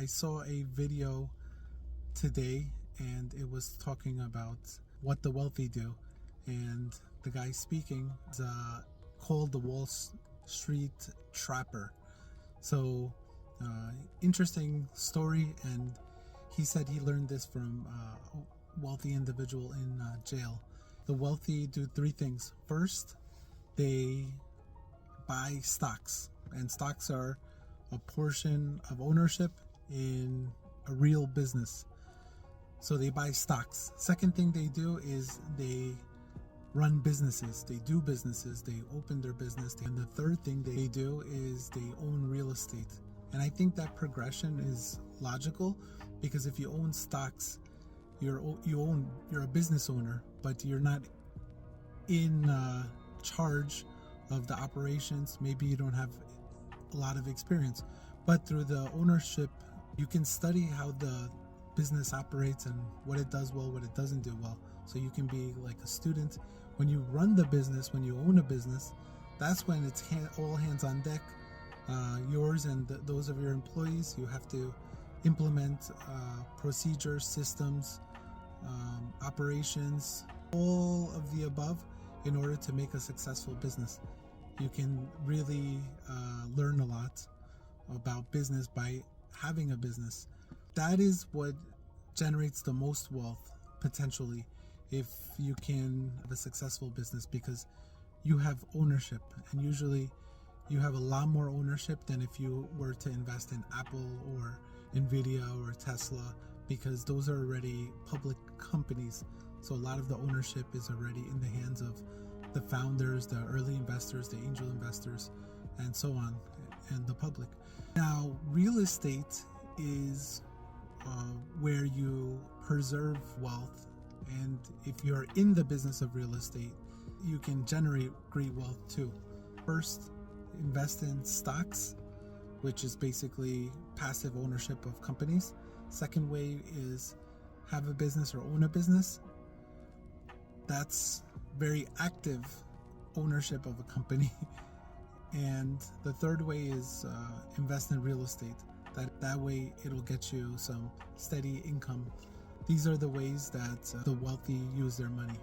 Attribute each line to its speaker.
Speaker 1: I saw a video today and it was talking about what the wealthy do. And the guy speaking is called the Wall Street Trapper. So, interesting story. And he said he learned this from a wealthy individual in jail. The wealthy do three things. First, they buy stocks, and stocks are a portion of ownership in a real business. So they buy stocks. Second thing they do is they run businesses. They do businesses. They open their business. And the third thing they do is they own real estate. And I think that progression is logical, because if you own stocks, you're a business owner, but you're not in charge of the operations. Maybe you don't have a lot of experience, but through the ownership, you can study how the business operates and what it does well, what it doesn't do well. So you can be like a student. When you run the business, when you own a business, that's when it's all hands on deck. Yours and those of your employees. You have to implement procedures, systems, operations, all of the above in order to make a successful business. You can really learn a lot about business by having a business. That is what generates the most wealth, potentially, if you can have a successful business, because you have ownership, and usually you have a lot more ownership than if you were to invest in Apple or Nvidia or Tesla, because those are already public companies. So a lot of the ownership is already in the hands of the founders, the early investors, the angel investors, and so on, and the public. Now, real estate is where you preserve wealth, and if you're in the business of real estate, you can generate great wealth too. First, invest in stocks, which is basically passive ownership of companies. Second way is have a business or own a business. That's very active ownership of a company. And the third way is invest in real estate. That way it'll get you some steady income. These are the ways that the wealthy use their money.